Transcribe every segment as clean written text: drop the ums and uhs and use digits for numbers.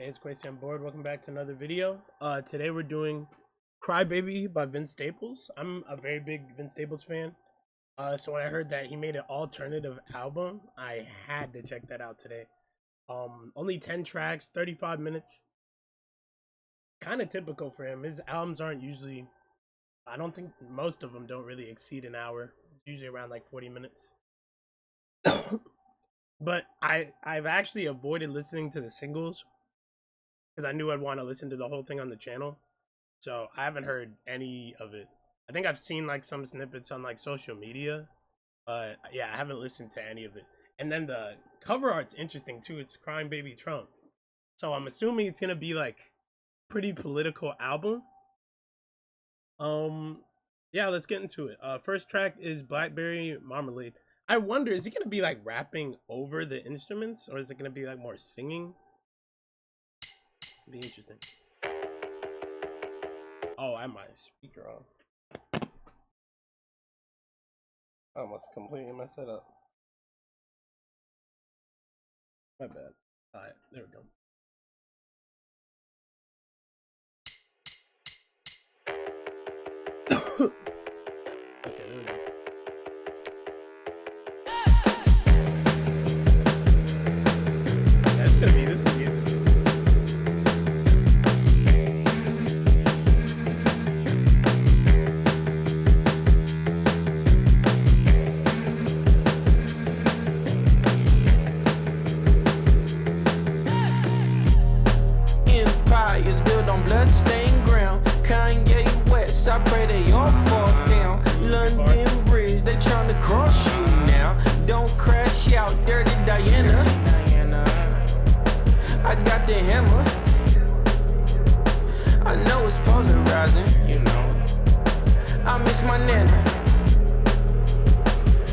Hey, it's Quasi on board. Welcome back to another video. Today we're doing Crybaby by Vince Staples. I'm a very big Vince Staples fan. So when I heard that he made an alternative album, I had to check that out today. Only 10 tracks, 35 minutes. Kind of typical for him. His albums aren't usually, I don't think most of them don't really exceed an hour. It's usually around like 40 minutes. But I've actually avoided listening to the singles because I knew I'd want to listen to the whole thing on the channel. So I haven't heard any of it. I think I've seen like some snippets on like social media, but yeah, I haven't listened to any of it. And then the cover art's interesting too. It's Crying Baby Trump. So I'm assuming it's gonna be like pretty political album. Yeah, let's get into it. First track is Blackberry Marmalade. I wonder, is he gonna be like rapping over the instruments, or is it gonna be like more singing? Be interesting. Oh, I have my speaker on. I almost completely messed that up. My bad. Alright, there we go. Okay, there we go. That's gonna be this. I pray they all fall down. London Bridge, they tryna cross you now. Don't crash out, Dirty Diana. I got the hammer. I know it's polarizing, you know. I miss my nana.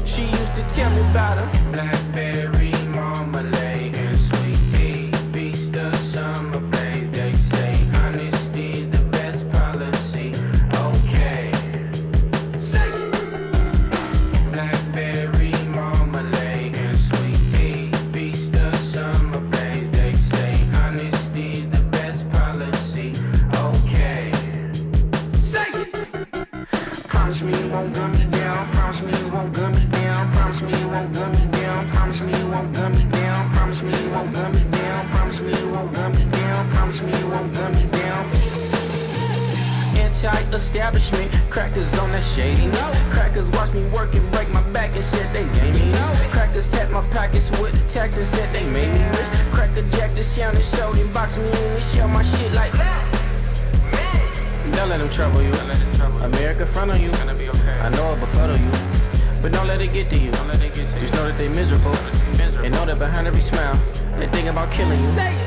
She used to tell me about her. Blackberry marmalade and sweet tea. Beats the summer blaze, they say. Honesty the best policy. Okay. Blackberry marmalade and sweet tea. Beats the summer blaze, they say. Honesty the best policy. Okay. Promise me you won't gun me down. Promise me you won't gun me down. Promise me you won't gun me down. Promise me you won't gun me down. Promise me you won't gun me down. Promise me you won't gun me down. Promise me you won't gun me down. Anti-establishment, crackers on that shadiness. Crackers watch me work and break my back and said they made me this. Crackers tap my pockets with the tax and said they made me rich. Cracker jack the sound and showed and box me in and shell my shit like that. Don't let them trouble you. America front on you. I know it befuddle you, but don't let it get to you. Just know that they miserable, and know that behind every smile, they think about killing you. Say it.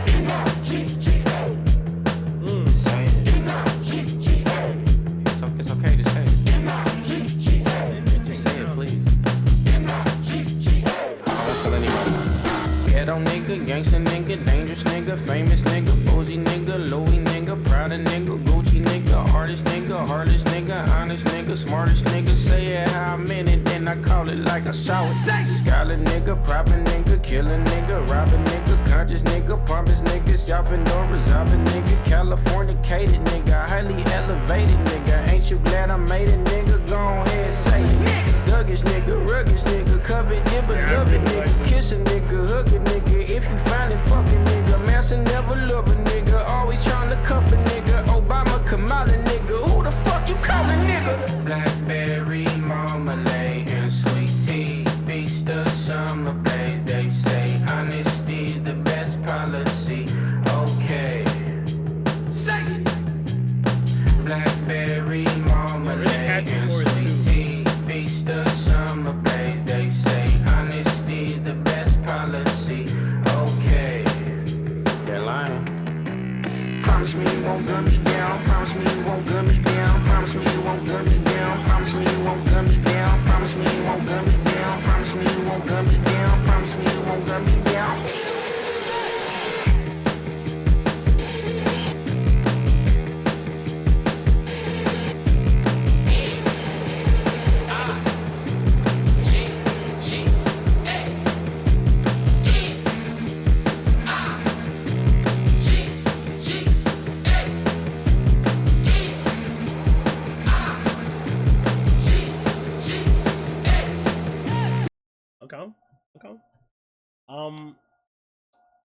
It's okay to say it. Just say it, please. I won't tell anybody. Ghetto nigga, gangsta nigga, dangerous nigga, famous nigga, boozy nigga, Louis nigga, proud of nigga, Gucci nigga, artist nigga, hardest nigga, honest nigga, smartest nigga. Say it how I meant it, then I call it like I saw it. Scholar nigga, proper nigga, killer nigga, robber nigga, conscious nigga, pompous nigga, self-indoor, resolving nigga, Californicated nigga, highly elevated nigga. Ain't you glad I made it, nigga? Go ahead, say it. Thuggish nigga, ruggish nigga, covered dibber, dubber nigga, kiss a nigga, hug a nigga. If you find it, fuck a nigga. Master never love a nigga, always trying to cuff a nigga. Obama, Kamala nigga, who the fuck you call a nigga? Blackberry marmalade and sweet tea. Beats the summer blaze, they say. Honesty the best policy. Okay. Say it. Blackberry marmalade and sweet tea. Beats the summer blaze, they say. Honesty the best policy. Okay. They're lying. Promise me you won't gun me down. Promise me you won't gun me down. Promise me you won't gun me down. Promise me you won't gun me down. Promise me you won't gun me down. Promise me you won't gun me down. Promise me you won't gun me down.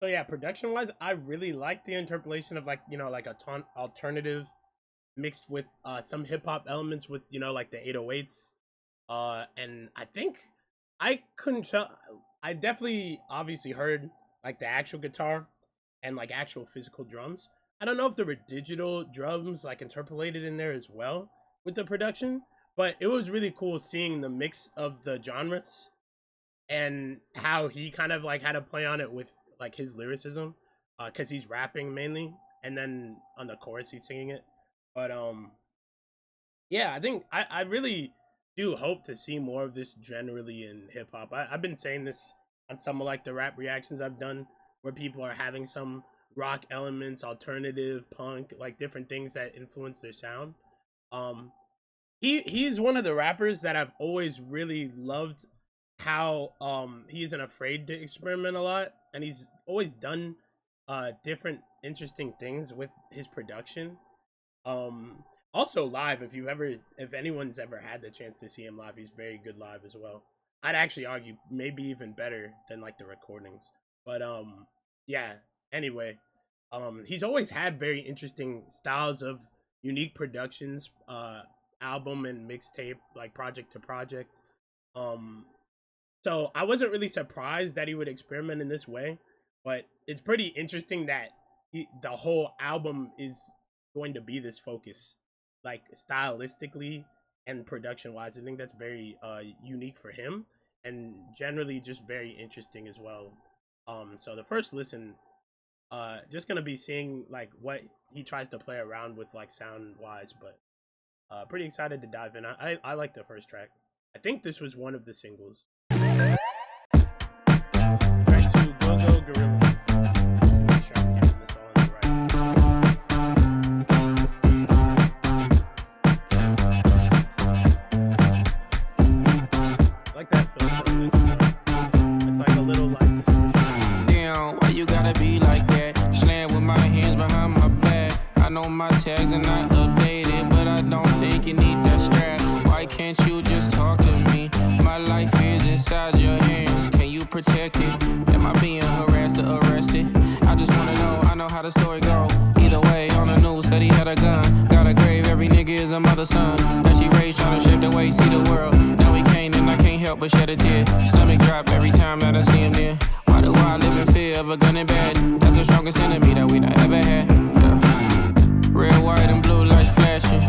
So yeah, production wise, I really like the interpolation of like like a alternative mixed with some hip hop elements with like the 808s. And I think I couldn't tell. I definitely obviously heard like the actual guitar and like actual physical drums. I don't know if there were digital drums like interpolated in there as well with the production, but it was really cool seeing the mix of the genres and how he kind of like had to play on it with like his lyricism, because he's rapping mainly, and then on the chorus he's singing it. But yeah, I think I really do hope to see more of this generally in hip hop. I've been saying this on some of like the rap reactions I've done, where people are having some rock elements, alternative punk, like different things that influence their sound. Um, he's one of the rappers that I've always really loved how he isn't afraid to experiment a lot, and he's always done different interesting things with his production. Um Also live, if anyone's ever had the chance to see him live, he's very good live as well. I'd actually argue maybe even better than like the recordings. But yeah, anyway, he's always had very interesting styles of unique productions, album and mixtape, like project to project. Um so I wasn't really surprised that he would experiment in this way, but it's pretty interesting that the whole album is going to be this focus, like stylistically and production wise. I think that's very unique for him, and generally just very interesting as well. So the first listen, just gonna be seeing like what he tries to play around with like sound wise, but pretty excited to dive in. I like the first track. I think this was one of the singles. Track two, Go Go Gorilla. Make sure I'm getting this all in the right. I like that film. It's like a little like distortion. Damn, why you gotta be like that? Slam with my hands behind my back. I know my tags are not updated, but I don't think you need that strap. Why can't you just talk to me? My life is inside your hands. Can you protect it? Am I being harassed or arrested? I just wanna know, I know how the story go. Either way, on the news said he had a gun. Got a grave, every nigga is a mother's son. Now she raised trying to shape the way, see the world. Now he can't and I can't help but shed a tear. Stomach drop every time that I see him there. Why do I live in fear of a gun and badge? That's the strongest enemy that we done ever had. Yeah. Red, white, and blue lights flashing.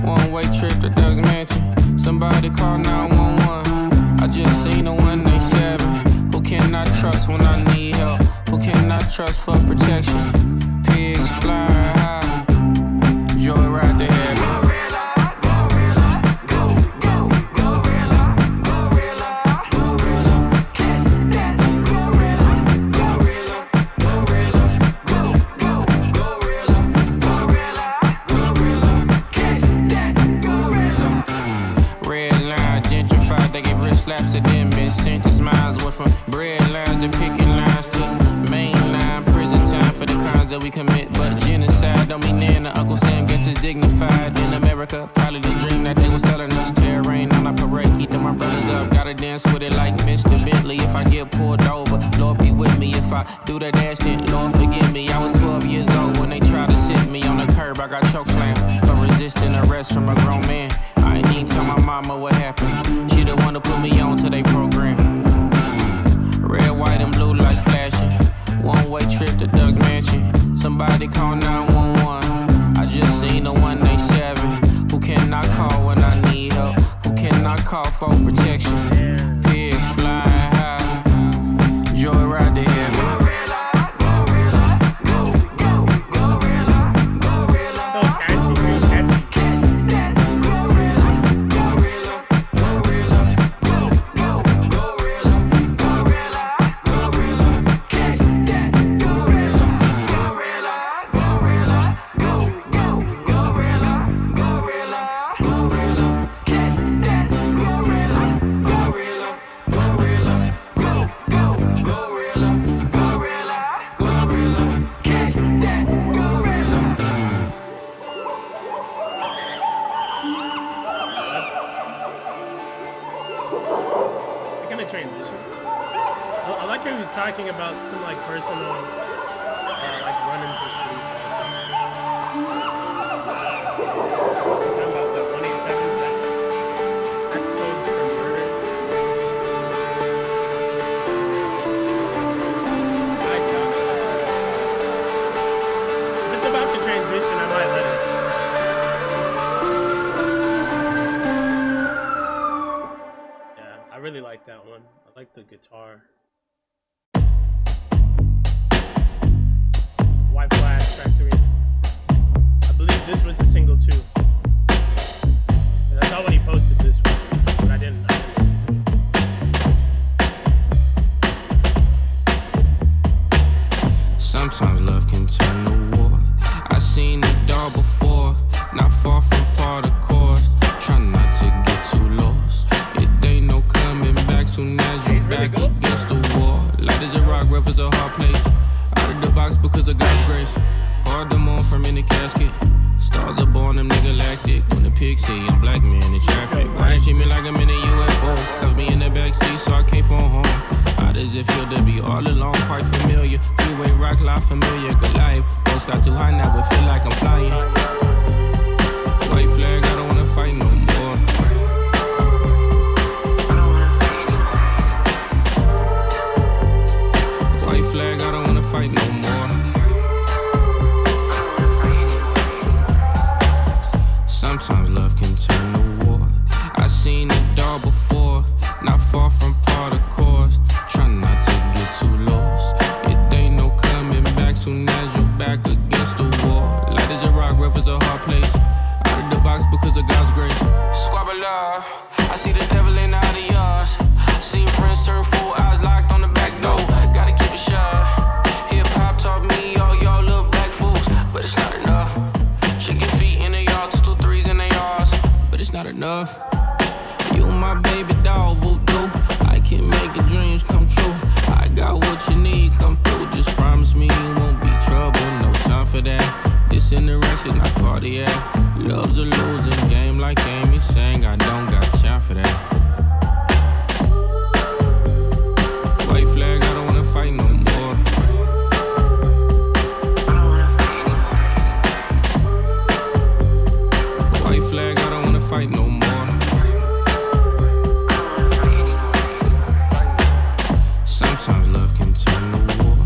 One-way trip to Doug's mansion. Somebody call 911. I just seen a 187. Who can I trust when I need help? Who can I trust for protection? Pigs fly high. Joyride to heaven. Slaps of them and sent his minds went from bread lines to picking lines to mainline prison time for the crimes that we commit. But genocide don't mean Nana. Uncle Sam guess it's dignified in America. Probably the dream that they was selling us. Terrain on our parade, keeping my brothers up. Gotta dance with it like Mr. Bentley. If I get pulled over, Lord be with me. If I do that dash, then Lord forgive me. I was 12 years old when they tried to sit me on the curb. I got choke slammed for resisting arrest from a grown man. I ain't even tell my mama what happened. She the one to put me on to their program. Red, white, and blue lights flashing. One-way trip to Doug's mansion. Somebody call 911. I just seen a 187. Who can I call when I need help? Who can I call for protection? Pigs flying high. Joyride to heaven. Transition. I like how he was talking about some like personal guitar. White Flash track 3. I believe this was a single too. And I saw when he posted this one, but I didn't listen to it. Sometimes love can turn to war. I seen it all before, not far from part of course. Try not to get too lost. It ain't no coming back soon as you're back against the wall. Light as a rock, rough as a hard place. Out of the box because of God's grace. Hard to mourn from in the casket. Stars are born, them nigga galactic. When the pigs say I'm black man in traffic. Why they treat me like I'm in a UFO? Cuff me in the backseat so I can't phone home. How does it feel to be all alone? Quite familiar. Freeway rock, lot familiar. Good life. Post got too high now, it feel like I'm flying. White flag, I don't wanna fight no more. White flag, I don't wanna fight no more. Sometimes love can turn to war. I seen it all before, not far from part of course. Try not to get too lost. It ain't no coming back soon as you're back against the wall. Light as a rock, rough as a hard place. Out of the box because of God's grace. Squabble love, I see the devil in all of yours. Seen friends turn full eyes locked on the back door. Gotta keep it shut. Hip hop taught me all y'all little black fools, but it's not enough. Chicken feet in the yard, 2 2 3s in the yards, but it's not enough. You my baby doll, voodoo. I can make your dreams come true. I got what you need, come through. Just promise me you won't be trouble. No time for that. This interaction, not cardiac. Love's a losing game, like Amy sang. I don't got time for that. White flag, I don't wanna fight no more. White flag, I don't wanna fight no more. Sometimes love can turn to war.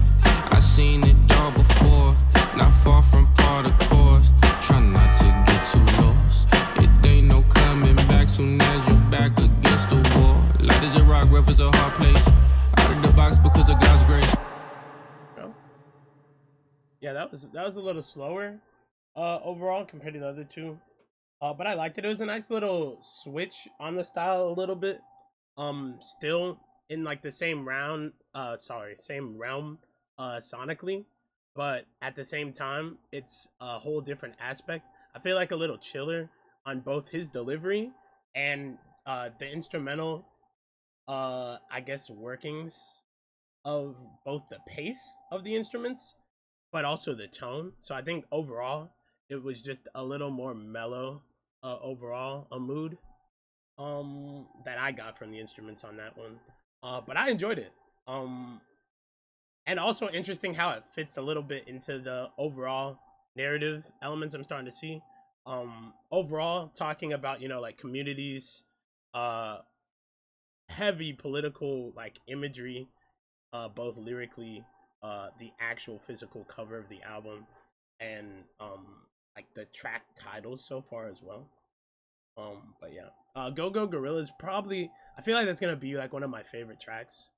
I seen it all before, not far from part of course. Try not to get too lost. It ain't no coming back soon as you're back against the wall. Light as a rock, rough as a hard place. Out of the box because of God's grace. Yeah, that was a little slower overall compared to the other two. But I liked it. It was a nice little switch on the style a little bit. Still in like the same realm sonically, but at the same time it's a whole different aspect. I feel like a little chiller on both his delivery and the instrumental I guess workings of both the pace of the instruments but also the tone. So I think overall it was just a little more mellow overall, a mood that I got from the instruments on that one. But I enjoyed it. And also interesting how it fits a little bit into the overall narrative elements I'm starting to see. Overall, talking about, you know, like communities, heavy political like imagery, both lyrically, the actual physical cover of the album, and like the track titles so far as well. But yeah, Go Go Gorillas probably, I feel like that's gonna be like one of my favorite tracks.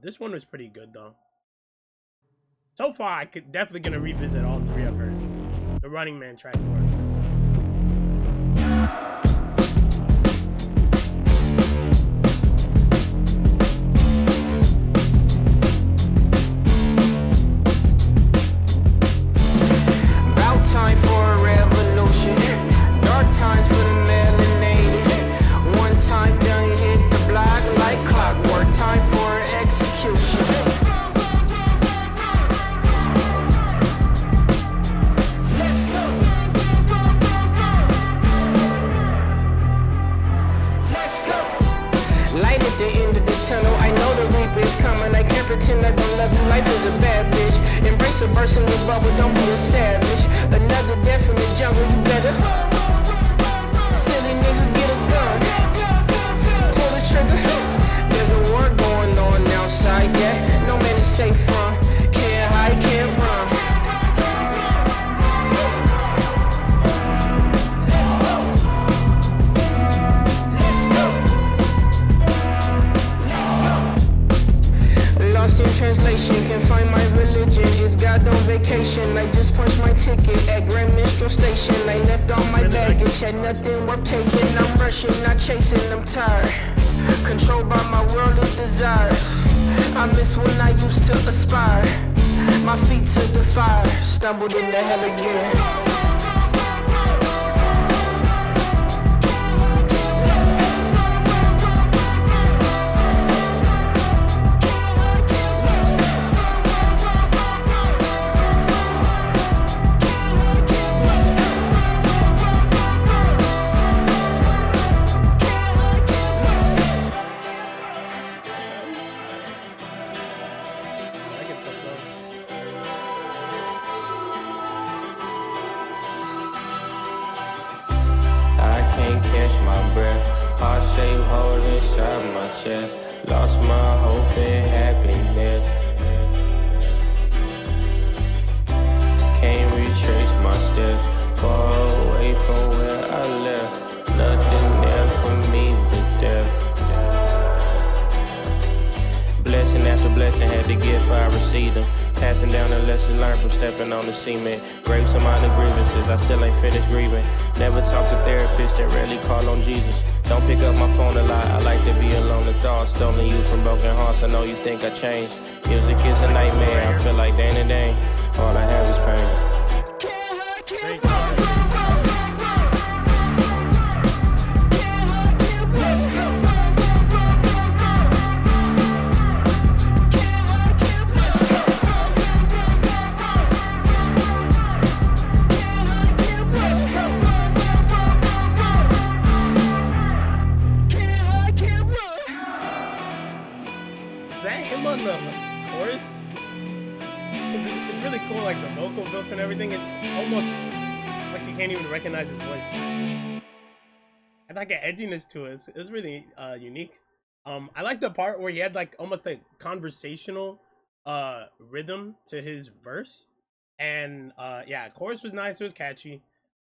This one was pretty good though. So far, I could definitely gonna revisit all three of her. The Running Man track 4. About time for a revolution. Dark times for the melanated. One time done, hit the block like clockwork. Time for execution. Light at the end of the tunnel. I know the reaper is coming. I can't pretend I don't love you. Life is a bad bitch. Embrace a burst in your bubble. Don't be a savage. Another death in the jungle. You better. Silly nigga, get a gun. Pull the trigger. There's a war going on outside. Yeah, no man is safe from. Can't hide, can't run. just punched my ticket at Grand Minstrel Station. I left all my baggage, had nothing worth taking. I'm rushing, not chasing, I'm tired. Controlled by my worldly desires. I miss when I used to aspire. My feet to the fire, stumbled into hell again. Catch my breath, heart shape hole inside my chest. Lost my hope and happiness. Can't retrace my steps, far away from where I left. Nothing there for me but death. Blessing after blessing, had the gift, I received them. Passing down the lesson learned from stepping on the cement. Graves amount of grievances, I still ain't finished grieving. Never talk to therapists that rarely call on Jesus. Don't pick up my phone a lot, I like to be alone with thoughts. Stolen you from broken hearts, I know you think I changed. Music is a nightmare, I feel like Dane and Dane. All I have is pain. Him on the chorus, it's really cool, like the vocal built and everything. It's almost like you can't even recognize his voice. I like an edginess to it. It's really unique. I like the part where he had like almost a conversational rhythm to his verse, and yeah, chorus was nice. It was catchy.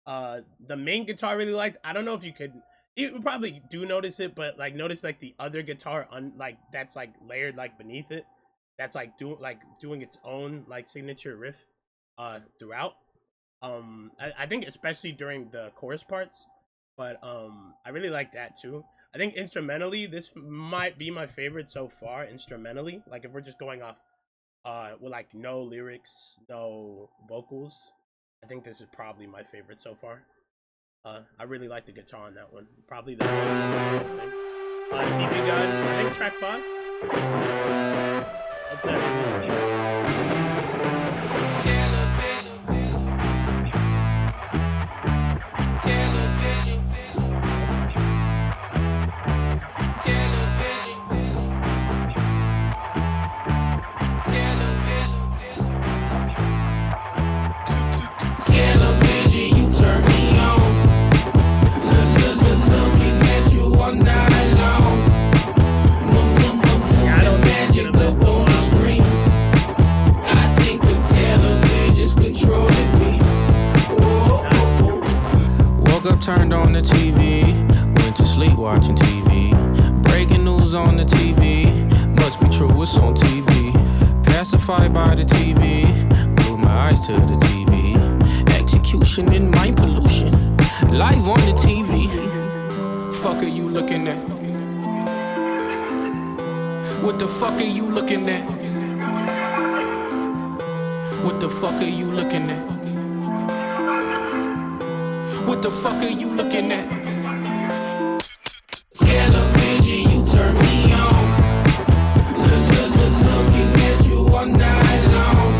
The main guitar I really liked. I don't know if you could. You probably do notice it, but like notice like the other guitar like that's like layered like beneath it. That's like doing its own like signature riff throughout. I think especially during the chorus parts, but I really like that too. I think instrumentally this might be my favorite so far instrumentally. Like if we're just going off with like no lyrics, no vocals, I think this is probably my favorite so far. I really like the guitar on that one. Probably the most thing. TV Guide, I think track 5. Hope Television, you turn me on. Looking at you all night long. Moving magic up on the screen. I think the television's controlling me. Woke up, turned on the TV. Went to sleep watching TV. Breaking news on the TV. Must be true, it's on TV. Pacified by the TV. Glued my eyes to the TV. Execution and mind pollution. Live on the TV. Fuck are you looking at? What the fuck are you looking at? What the fuck are you looking at? What the fuck are you looking at? Television, you turn me on. Looking at you all night long.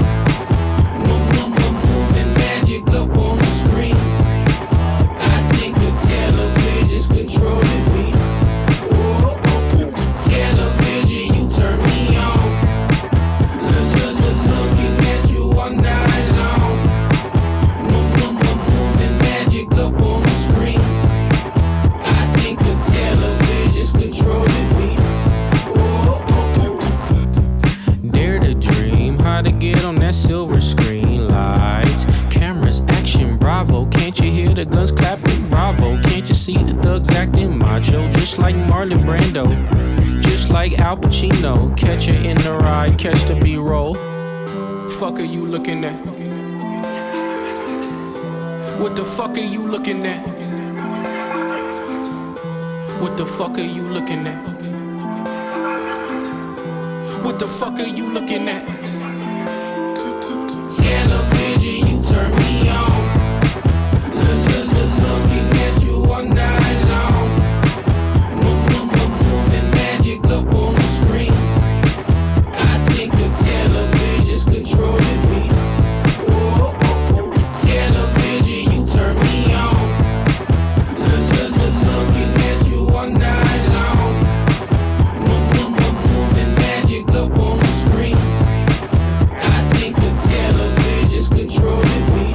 Moving magic up on the screen. I think the television's controlling me. Television, you turn me on. Looking at you all night long. Moving magic up on the screen. I think the television's controlling me. Dare to dream how to get on that silver screen. Lights, cameras, action, bravo. Can't you hear the guns clapping? Bravo. Can't you see the thugs acting macho? Just like Marlon Brando, just like Al Pacino. Catch her in the ride, catch the B-roll. Fuck are you looking at? What the fuck are you looking at? What the fuck are you looking at? What the fuck are you looking at? Television, you turn me on. Looking at you all night long. Moving magic up on the screen. I think the television's controlling me. Whoa, television, you turn me on. Looking at you all night long. Moving magic up on the screen. I think the television's controlling me.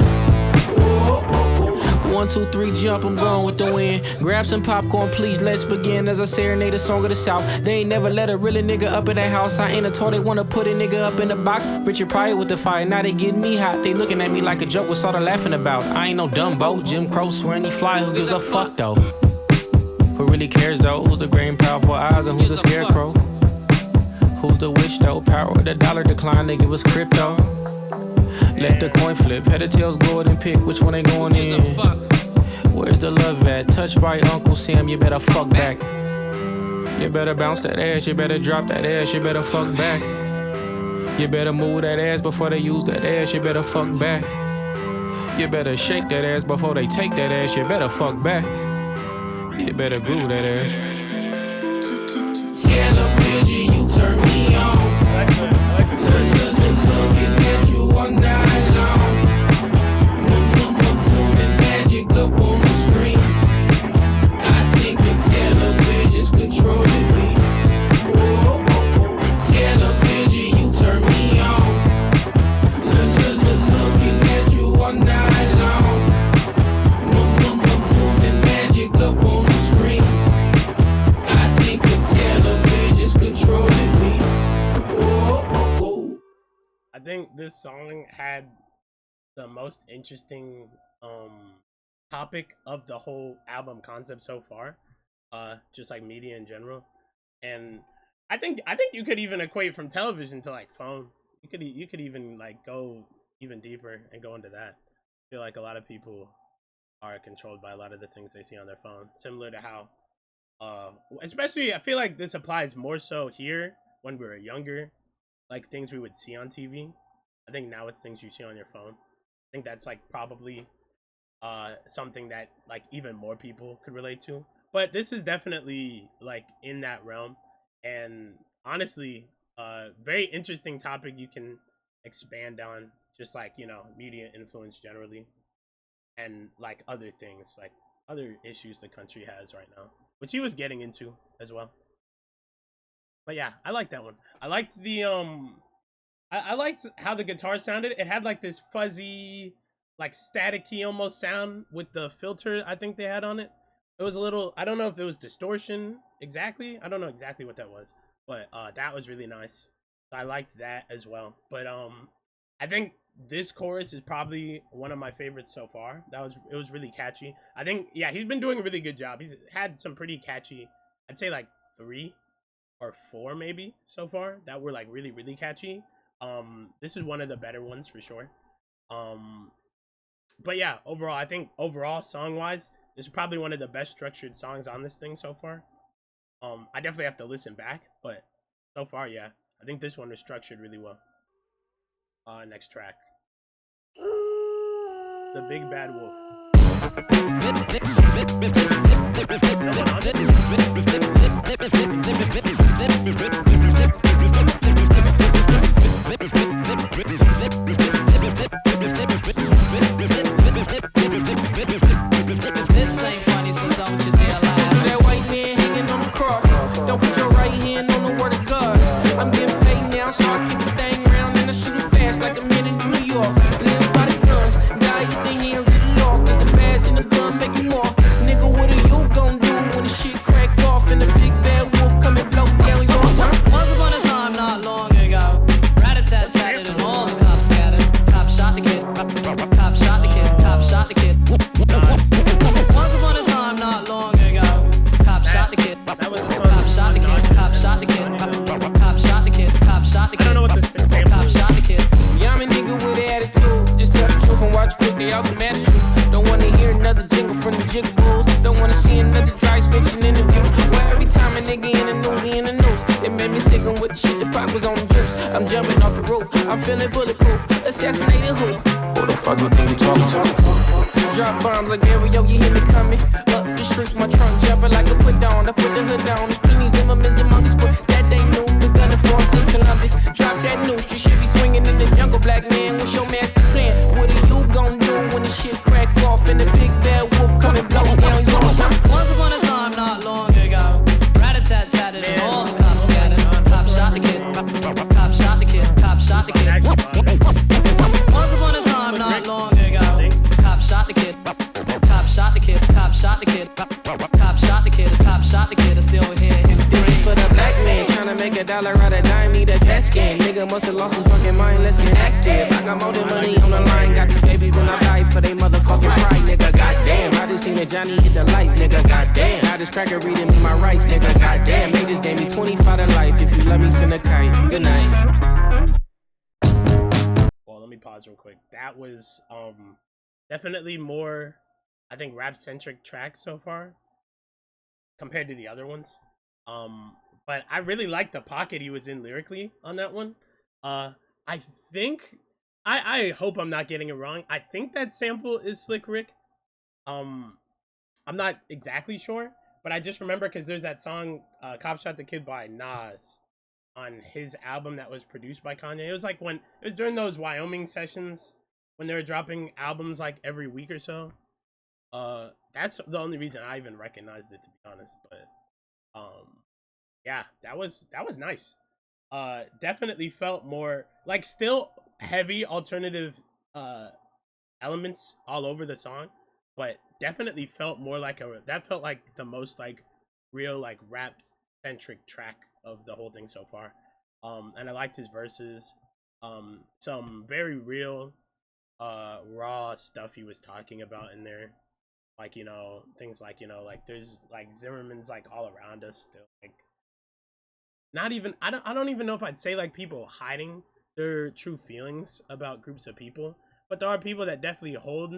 1, 2, 3, jump, I'm going with the wind. Grab some popcorn, please, let's begin. As I serenade a song of the South. They ain't never let a really nigga up in that house. I ain't a toy, they wanna put a nigga up in the box. Richard Pryor with the fire, now they getting me hot. They looking at me like a joke, what's all the laughing about? I ain't no Dumbo, Jim Crow, swearing he fly, who gives a fuck though? Who really cares though? Who's the great and powerful eyes and who's the scarecrow? Who's the wish though? Power of the dollar decline, they give us crypto. Let the coin flip, head or tails, go ahead and pick which one they going in. Where's the love at? Touched by Uncle Sam, you better fuck back. You better bounce that ass, you better drop that ass, you better fuck back. You better move that ass before they use that ass, you better fuck back. You better shake that ass before they take that ass, you better fuck back. You better groove that ass. Television, you turn me on. Looking at you all night long. Moving magic up on the screen. I think the television's controlling me. Television, you turn me on. Looking at you all night long. Moving magic up on the screen. I think the television's controlling me. I think this song had the most interesting topic of the whole album concept so far, just like media in general. And I think you could even equate from television to like phone. You could even like go even deeper and go into that. I feel like a lot of people are controlled by a lot of the things they see on their phone, similar to how especially I feel like this applies more so here when we were younger, like things we would see on TV. I think now it's things you see on your phone. I think that's like probably something that like even more people could relate to. But this is definitely like in that realm, and honestly, very interesting topic you can expand on, just like, you know, media influence generally, and like other things, like other issues the country has right now, which he was getting into as well. But yeah, I like that one. I liked the I liked how the guitar sounded. It had like this fuzzy, like staticky almost sound with the filter I think they had on it. It was a little, I don't know if it was distortion exactly. I don't know exactly what that was, but that was really nice. So I liked that as well. But I think this chorus is probably one of my favorites so far. It was really catchy. I think, yeah, he's been doing a really good job. He's had some pretty catchy, I'd say like 3 or 4 maybe so far that were like really, really catchy. This is one of the better ones for sure. But yeah, overall, I think song wise, this is probably one of the best structured songs on this thing so far. I definitely have to listen back, but so far, yeah, I think this one is structured really well. Next track, The Big Bad Wolf. This ain't funny, so don't you dare lie. Do that white man hanging on the cross. Don't put your right hand on the word of God. I'm getting paid now, so I keep the thing round and I shoot it fast like a man in New York. Live by the gun, die at the hands of the law. Cause the badge and the gun make you more. Nigga, what are you gon' do when the shit crack off and the big bad wolf come and blow down yours, huh? Once upon a time, not long ago, rat-a-tat-tatted and all the cops scattered. Cop shot the kid, cop shot the kid, cop shot the kid. Once upon a time, not long ago, cop shot the kid, cop shot the kid, cop shot the kid, cop shot the kid, cop shot the kid. I don't know what this is. Cop shot the kid. Yeah, I'm a nigga with attitude. Just tell the truth and watch quick, they all get mad at you. Don't wanna wanna hear another jingle from the Jigaboos. Don't wanna see another dry snitching interview. Well, every time a nigga in the news, he in the news. It made me sick on with the shit, the pop was on the juice. I'm jumping off the roof, I'm feeling bulletproof. Assassinated who? Who the fuck you think you talking to? Drop bombs like Dario, you hear me coming. Up the street, my trunk jumping like a put down. I put the hood down, there's plenty Zimmermans among us, but that ain't new. The gun and force is Columbus. Drop that noose, you should be swinging in the jungle, black man. What's your master plan? What are you gon' do when the shit crack off and the big bad wolf come and blow down your son? Once upon a time, not long ago, rat-a-tat-tatted and all the cops scattered. Cop shot the kid. Cop shot the kid. Cop shot the kid. Once upon a time, not long ago, cop shot the kid. Cop shot the kid. Cop shot the kid. Cop shot the kid. Cop shot the kid. I still hear him scream. This is for the black man tryna make $1 out of dime. Need a CAT scan. Nigga must've lost his fucking mind. Let's get active. I got more than money on the line. Got these babies in my life for they motherfucking pride, nigga. Goddamn, I just seen a Johnny hit the lights, nigga. Goddamn, I just cracker reading me my rights, nigga. Goddamn, they just gave me 25 to life. If you love me, send a kite. Good night. Well, let me pause real quick. That was definitely more, I think, rap-centric track so far compared to the other ones. But I really like the pocket he was in lyrically on that one. I think, I hope I'm not getting it wrong. I think that sample is Slick Rick. I'm not exactly sure, but I just remember because there's that song Cop Shot the Kid by Nas on his album that was produced by Kanye. It was like when it was during those Wyoming sessions when they were dropping albums like every week or so. That's the only reason I even recognized it, to be honest. But yeah, that was nice. Definitely felt more like still heavy alternative elements all over the song, but definitely felt more like that felt like the most like real like rap centric track of the whole thing so far. And I liked his verses. Some very real raw stuff he was talking about in there, like, you know, things like, you know, like there's like Zimmerman's like all around us still, like not even I don't even know if I'd say like people hiding their true feelings about groups of people, but there are people that definitely hold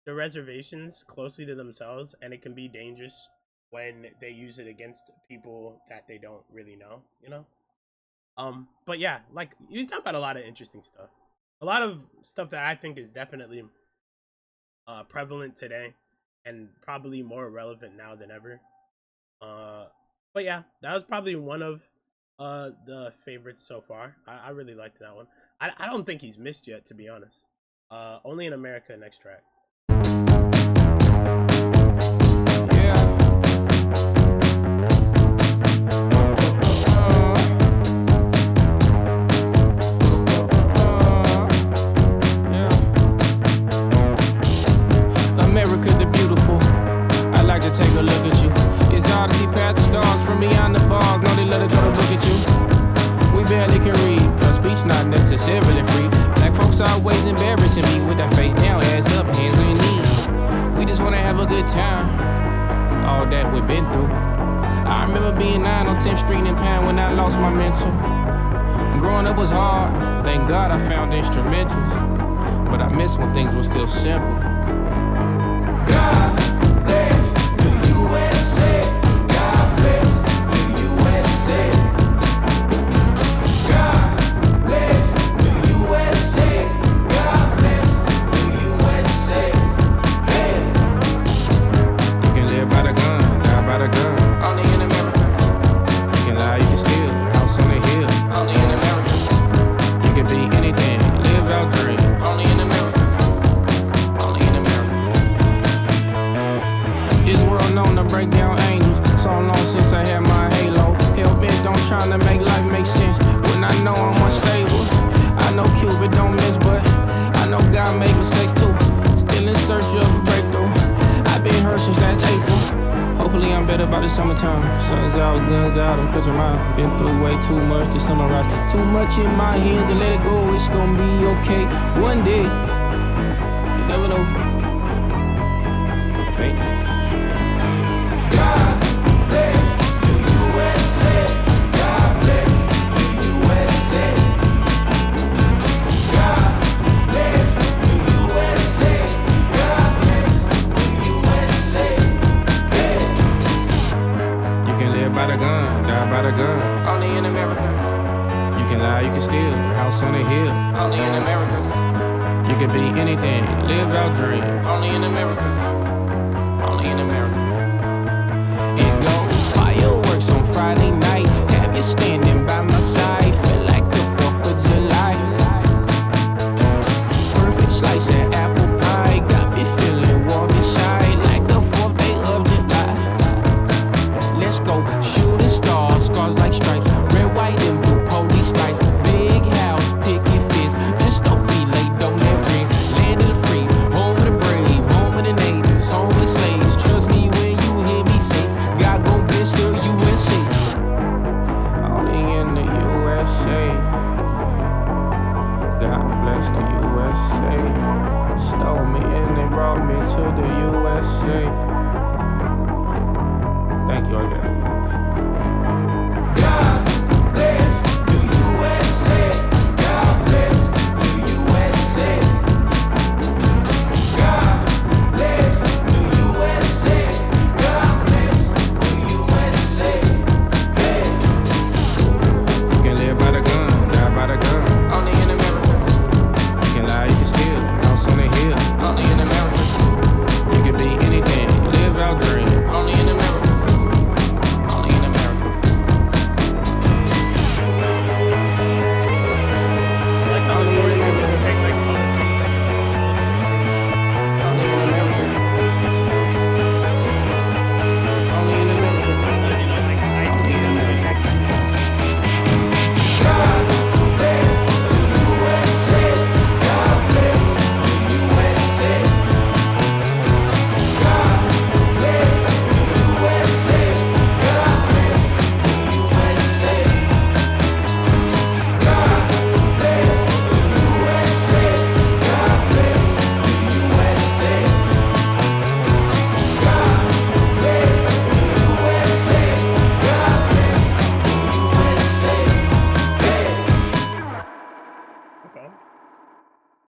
their reservations closely to themselves, and it can be dangerous when they use it against people that they don't really know, you know. But yeah, like he's talking about a lot of interesting stuff, a lot of stuff that I think is definitely prevalent today and probably more relevant now than ever. But yeah, that was probably one of the favorites so far. I really liked that one. I don't think he's missed yet, to be honest. Only in America, next track. America the beautiful, I like to take a look at you. It's hard to see past the stars from beyond the bars. No, they let us go to look at you. We barely can read, plus speech not necessarily free. Black folks always embarrassing me with that face down, ass up, hands on your knees. We just wanna have a good time, all that we've been through. I remember being 9 on 10th Street in Pan when I lost my mental. Growing up was hard, thank God I found instrumentals. But I miss when things were still simple. God bless the USA. God bless the USA. God bless the USA. God bless the USA. Hey. You can live by the gun, die by the gun. Only in America. You can lie, you can steal. House on the hill. Only in America. You can be anything, live out dreams. Only in America. Only in America. This world known to break down angels. So long since I had my halo. Hell bent on trying to make life make sense. When I know I'm unstable. I know Cupid don't miss, but I know God make mistakes too. Still in search of a breakthrough. I've been hurt since last April. Hopefully I'm better by the summertime. Sun's out, guns out, I'm clear mind. Been through way too much to summarize. Too much in my hands to let it go. It's gonna be okay one day. You never know. I think. God bless the USA. God bless the USA. God bless the USA. God bless house on a hill. Only in America. You could be anything, live our dreams. Only in America. Only in America. It goes fireworks on Friday night. Have you standing by my side? Feel like the 4th of July. Perfect slice of apple pie. Got me feeling warm and shy. Like the 4th day of July. Let's go, shooting stars, scars like stripes. Red, white, and blue police lights. Big house, picket fence. Just don't be late, don't let ring. Land of the free, home of the brave, home of the natives, home of the slaves. Trust me when you hear me say, God gon' bless the USA. Only in the USA. God bless the USA. Stole me and they brought me to the USA. Thank you, I guess. God bless the USA. God bless the USA. God bless the USA. God bless the USA. Hey. You can live by the gun, die by the gun. Only in America. You can lie, you can steal, house on the hill. Only in America. You can be anything, live our dreams. Only in America. Only in America. Like the Only in chorus, America. just take like Only in America. Only in America. Only in America. God bless the USA. God bless the USA. God bless the USA. God bless the USA. God bless the USA. God bless the USA. God bless the USA. God bless the USA. okay.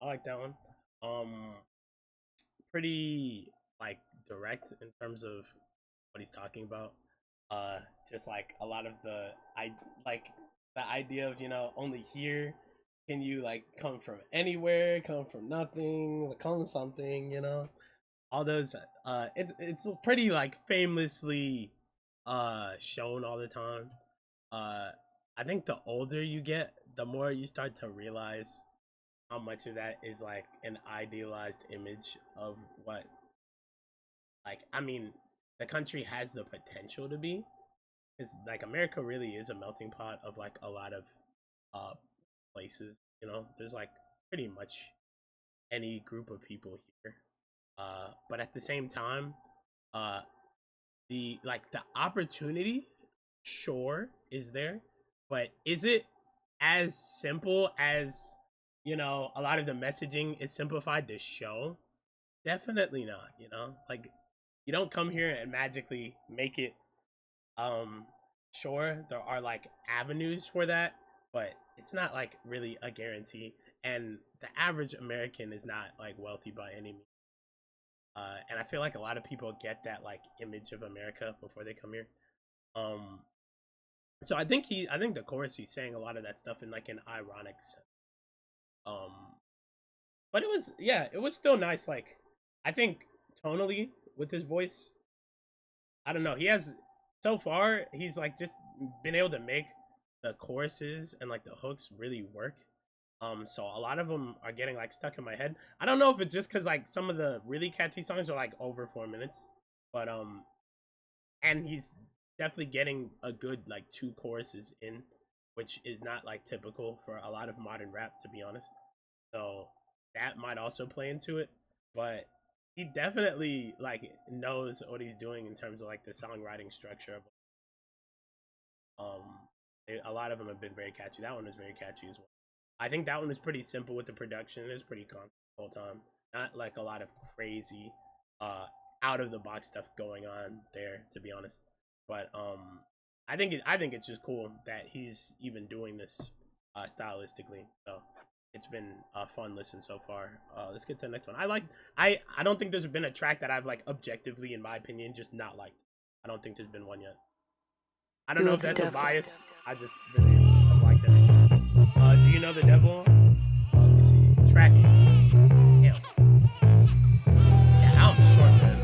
I like that one. Pretty like direct in terms of what he's talking about. Just like a lot of the like the idea of only here can you like come from anywhere, come from nothing, become something. All those. It's pretty like famously shown all the time. I think the older you get, the more you start to realize how much of that is like an idealized image of what, like, I mean, the country has the potential to be, because like America really is a melting pot of like a lot of places. There's like pretty much any group of people here, but at the same time, the opportunity, sure, is there, but is it as simple as a lot of the messaging is simplified to show? Definitely not. Like, you don't come here and magically make it. Sure, there are like avenues for that, but it's not like really a guarantee, and the average American is not like wealthy by any means. And I feel like a lot of people get that like image of America before they come here. So I think the chorus, he's saying a lot of that stuff in like an ironic sense. But it was still nice. Like, I think tonally with his voice, I don't know. So far he's like just been able to make the choruses and like the hooks really work. So a lot of them are getting like stuck in my head. I don't know if it's just because like some of the really catchy songs are like over 4 minutes, but and he's definitely getting a good like 2 choruses in, which is not like typical for a lot of modern rap, to be honest. So that might also play into it, but he definitely like knows what he's doing in terms of like the songwriting structure of a lot of them have been very catchy. That one was very catchy as well. I think that one was pretty simple with the production. It was pretty constant the whole time. Not like a lot of crazy out of the box stuff going on there, to be honest. But I think it's just cool that he's even doing this stylistically. So it's been a fun listen so far. Let's get to the next one. I don't think there's been a track that I've like objectively, in my opinion, just not liked. I don't think there's been one yet. I don't know if that's a bias. I just really have liked every song. Do you know the devil? Let me see. Tracking. Damn. Yeah, album's short, man.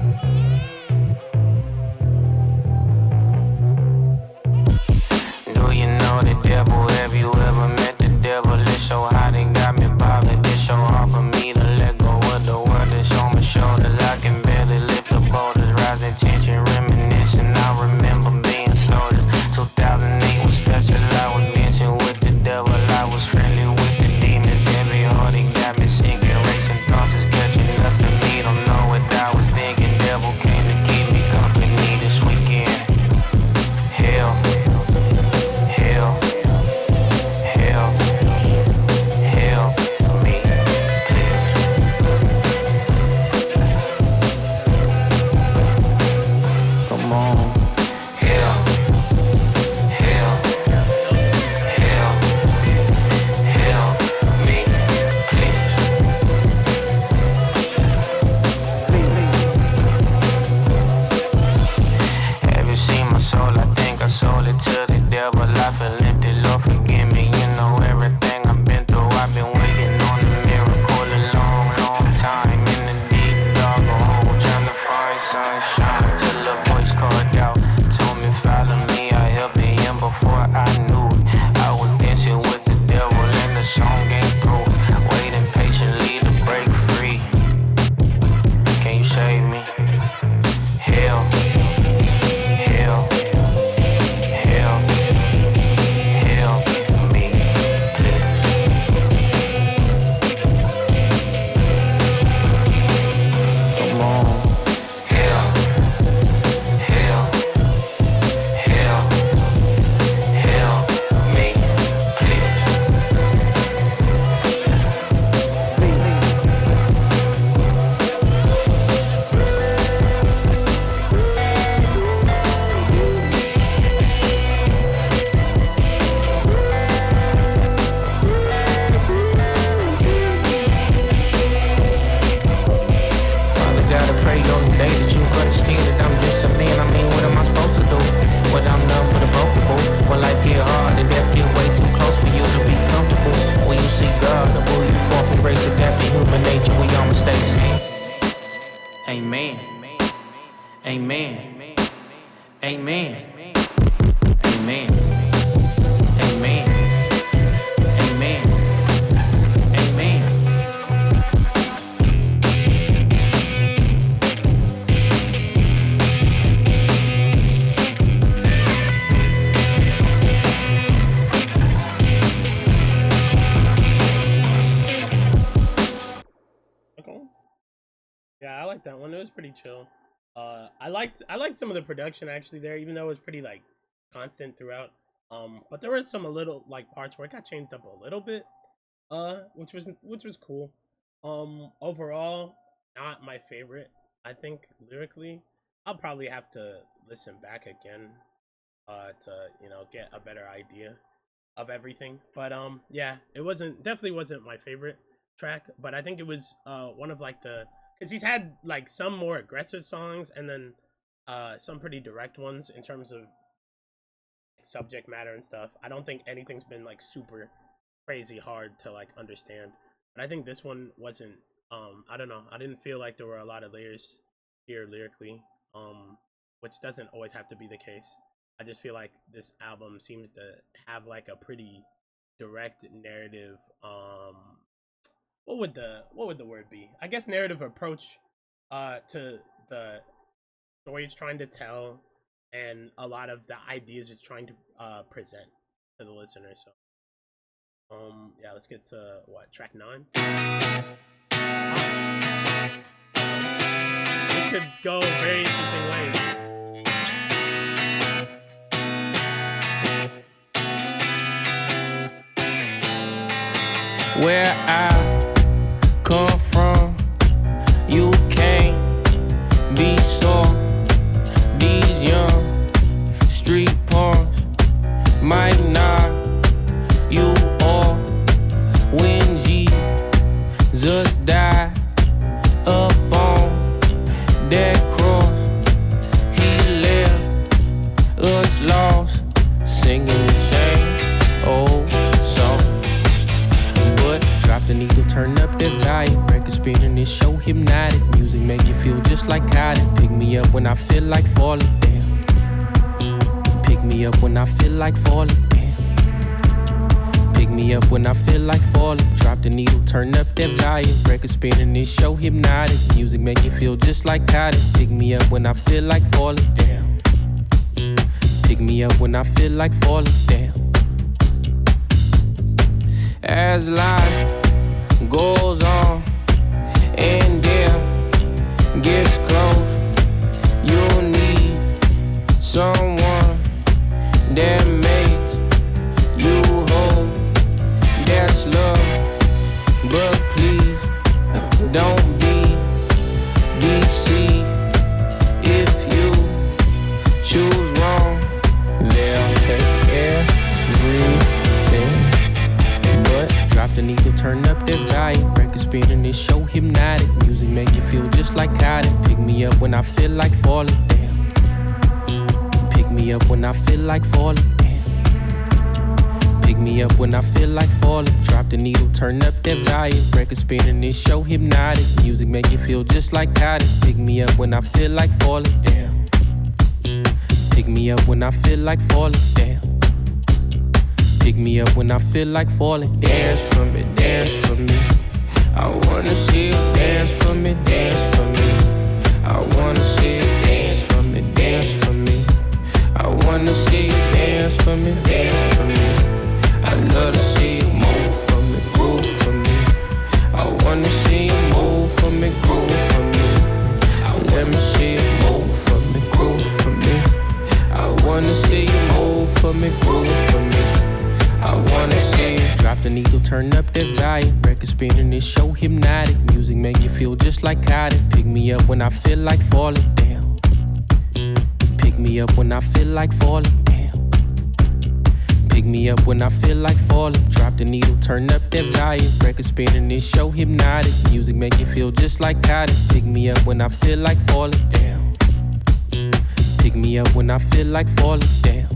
Do you know the devil? Have you ever met the devil? It's so hot it got me bothered. It's so hard for me to let go of the world that's on my shoulders. I can barely lift the boulders, rising tension, reminiscing. I remember being soldier. 2008 was special. I was dancing with the devil. I was friendly with the demons. Heavy hearted got me sinking. Racing thoughts is catching up to me. Don't know what I was thinking. Devil came to keep me company this weekend. Hell. Hell, hell, hell, me, please. Come on. Hell, hell, hell, hell, me, please. Have you seen my soul? I think I sold it to the devil. I feel empty, Lord forgive me. You know everything I've been through. I've been waiting on a miracle a long, long time. In the deep dark hole, trying to find sunshine. Till a voice called out, told me follow me. I held me in before I knew it. I was dancing with the devil and the song ain't through. Waiting patiently to break free. Can you save me? Hell, hell, hell, hell, me, please. Come on. Hell, hell, hell, hell, me, please. Father God, I pray on the day that you understand that I'm just a man. I mean, what am I supposed to do? What I'm numb but approachable. When life get hard and death get way too close for you to be comfortable. When you see God, the will you fall from grace, adapting human nature, we all mistakes. Amen. Amen. Amen. Amen. Amen. Amen. Amen. Okay. Yeah, I like that one. It was pretty chill. I liked some of the production actually there, even though it was pretty like constant throughout. But there were some a little like parts where it got changed up a little bit. Which was cool. Overall, not my favorite. I think lyrically, I'll probably have to listen back again, to get a better idea of everything. But yeah, it definitely wasn't my favorite track, but I think it was one of like because he's had like some more aggressive songs and then some pretty direct ones in terms of subject matter and stuff. I don't think anything's been like super crazy hard to like understand, but I think this one wasn't. I don't know, I didn't feel like there were a lot of layers here lyrically, which doesn't always have to be the case. I just feel like this album seems to have like a pretty direct narrative, what would the word be? I guess narrative approach to the story it's trying to tell and a lot of the ideas it's trying to present to the listener. So yeah, let's get to track 9. This could go very interesting ways. Where I come from, you can't be sore. These young street punks might knock you off when Jesus died up on that cross. He left us lost, singing the same old song. Music make you feel just like cotton. Pick me up when I feel like falling down. Pick me up when I feel like falling down. Pick me up when I feel like falling. Drop the needle, turn up that volume. Record spinning this show hypnotic. Music make you feel just like cotton. Pick me up when I feel like falling down. Pick me up when I feel like falling down. As life goes on and death gets close, you'll need someone that makes you whole. That's love, but please don't be deceived. If you choose wrong, they'll take everything. But drop the needle, turn up that volume. Record spinning this show hypnotic. Music make you feel just like cotton. Pick me up when I feel like falling down. Pick me up when I feel like falling down. Pick me up when I feel like falling. Drop the needle, turn up that volume. Record spinning this show hypnotic. Music make you feel just like cotton. Pick me up when I feel like falling down. Pick me up when I feel like falling down. Pick me up when I feel like falling. Dance for me, dance for me. I wanna see you dance for me, dance for me. I wanna see you dance for me, dance for me. I wanna see you dance for me, dance for me. I love to see you move for me, groove for me. I wanna see you move for me, groove for me. Let me see you move for me, groove for me. I wanna see you move for me, groove for me. I wanna see you drop the needle, turn up that volume. Record spinning this show hypnotic. Music make you feel just like cotton. Pick me up when I feel like falling down. Pick me up when I feel like falling down. Pick me up when I feel like falling. Drop the needle, turn up that volume. Record spinning this show hypnotic. Music make you feel just like cotton. Pick me up when I feel like falling down. Pick me up when I feel like falling down.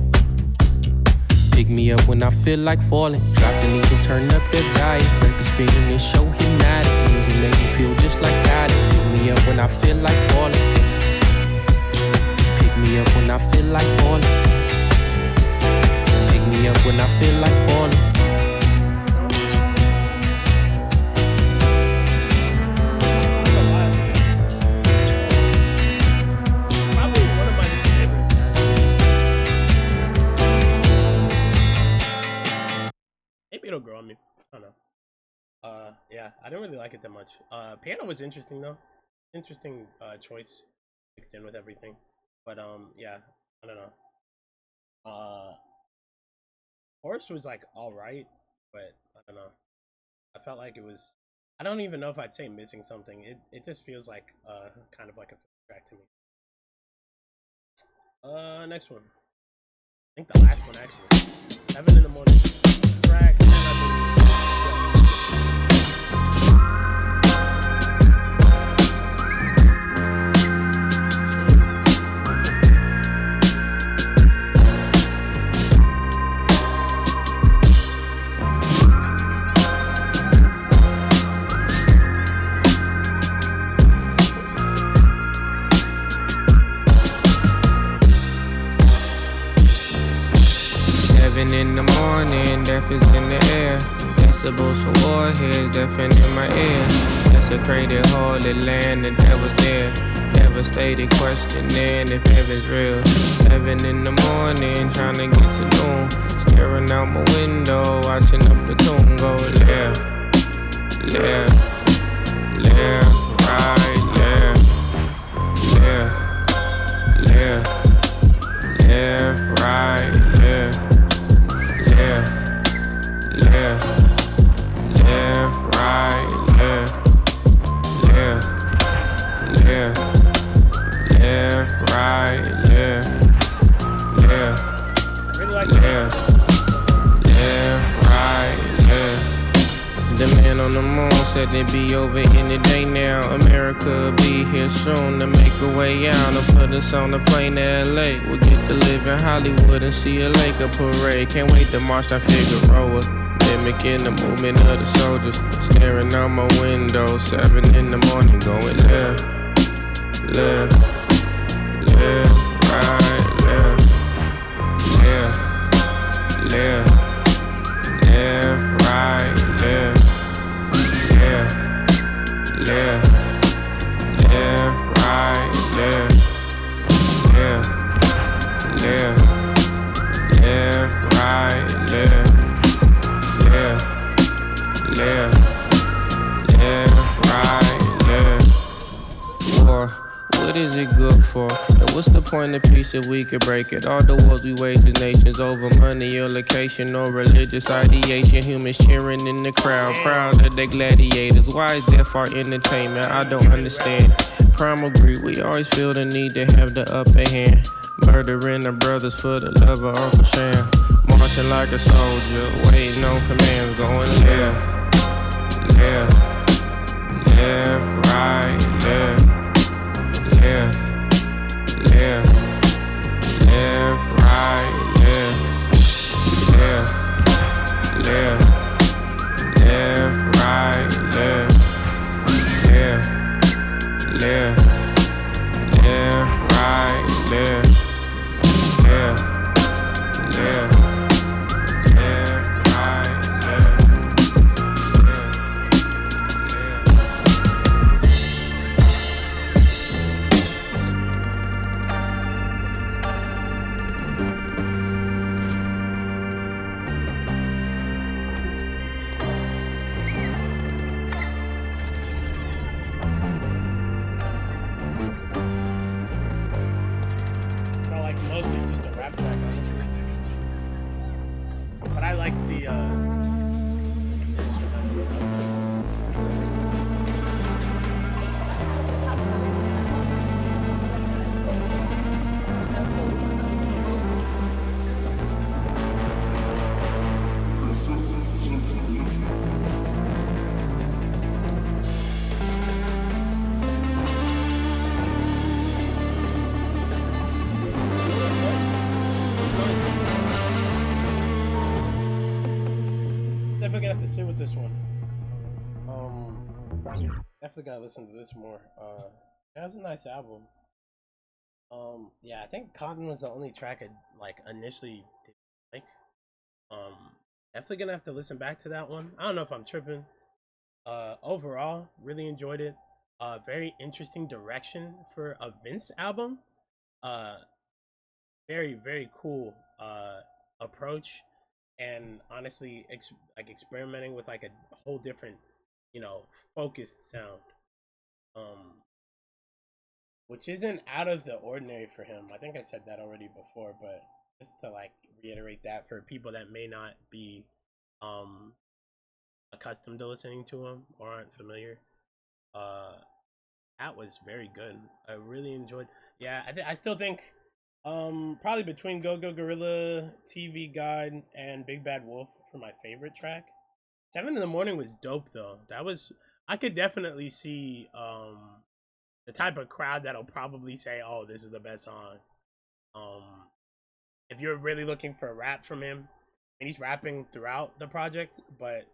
Pick me up when I feel like falling. Drop the needle, turn up that volume. Record spinning this show hypnotic. Music make me feel just like cotton. Pick me up when I feel like falling. Pick me up when I feel like falling. Pick me up when I feel like falling. It'll grow on me. I don't know. Yeah, I don't really like it that much. Piano was interesting though. Interesting choice mixed in with everything. But yeah, I don't know. Horse was like alright, but I don't know. I felt like it was. I don't even know if I'd say missing something. It just feels like kind of like a track to me. Next one. I think the last one actually. 7 in the morning. Track. 7 in the morning, death is in the air. Decibels for warheads, deafening in my ears. Desecrated holy land, the devil's there. Devastated, questioning if heaven's real. 7 in the morning, trying to get to noon. Staring out my window, watching up the tune go left, left, left, right, left, left, left, left, right, left, left, left, left, right, left, left, left, left, right, left, left, left, left, right, left. The man on the moon said they'd be over any day now. America will be here soon to make a way out. Or put us on a plane to LA. We'll get to live in Hollywood and see a Laker parade. Can't wait to march that Figueroa. Mimicking the movement of the soldiers. Staring out my window, 7 in the morning, going left, live, live right, live, live, live, live right, live, live, live, live right, live, live, live, live right, live, live, live, live right, live. War, what is it good for? And what's the point of peace if we could break it? All the wars we wage as nations over money or location or religious ideation. Humans cheering in the crowd, proud that they gladiators. Why is death our entertainment? I don't understand. Primal greed, we always feel the need to have the upper hand. Murdering our brothers for the love of Uncle Sam. Marching like a soldier, waiting on commands. Going live, live, live right, live, live, live, live right, live, live, live, live right, live, live, live, live right, live, live, live, live right, live, live, I like mostly just a rap track, honestly. But I like the definitely gonna have to sit with this one. Definitely gotta listen to this more. That was a nice album. Yeah, I think Cotton was the only track I like initially didn't like. Um, Definitely gonna have to listen back to that one. I don't know if I'm tripping. Overall, really enjoyed it. Very interesting direction for a Vince album. Uh, very cool approach, and honestly, like experimenting with like a whole different, you know, focused sound. Um, which isn't out of the ordinary for him. I think I said that already before, but just to like reiterate that for people that may not be um accustomed to listening to him or aren't familiar, uh that was very good. I really enjoyed. Yeah, I still think probably between Go Go Gorilla, TV Guide, and Big Bad Wolf for my favorite track. 7 in the Morning was dope though. That was, I could definitely see the type of crowd that'll probably say, "Oh, this is the best song." Um, if you're really looking for a rap from him, and he's rapping throughout the project, but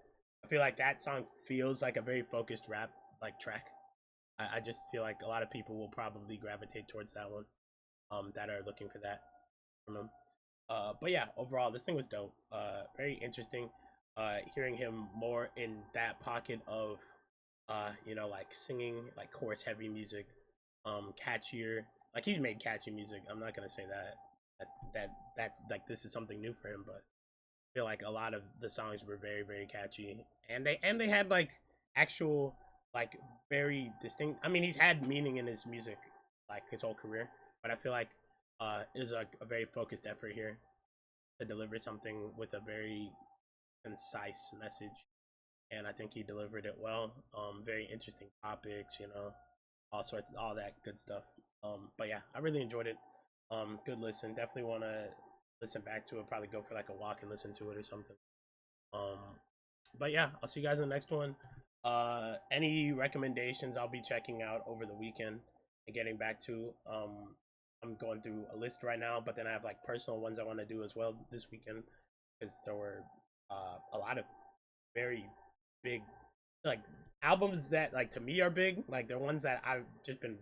I feel like that song feels like a very focused rap like track. I just feel like a lot of people will probably gravitate towards that one. That are looking for that from him. But yeah, overall, this thing was dope. Very interesting. Hearing him more in that pocket of, you know, like singing like chorus heavy music, catchier. Like he's made catchy music. I'm not gonna say that's like this is something new for him, but I feel like a lot of the songs were very catchy, and they had like actual like very distinct. I mean, he's had meaning in his music like his whole career, but I feel like it was like a very focused effort here to deliver something with a very concise message, and I think he delivered it well. Very interesting topics, you know, all sorts, all that good stuff. But yeah, I really enjoyed it. Good listen. Definitely want to listen back to it. Probably go for like a walk and listen to it or something. Um, but yeah, I'll see you guys in the next one. Any recommendations I'll be checking out over the weekend and getting back to. I'm going through a list right now, but then I have like personal ones I want to do as well this weekend because there were a lot of very big like albums that like to me are big. Like they're ones that I've just been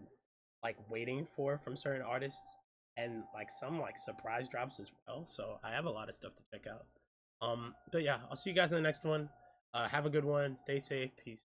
like waiting for from certain artists, and like some like surprise drops as well. So I have a lot of stuff to check out. But yeah, I'll see you guys in the next one. Have a good one. Stay safe. Peace.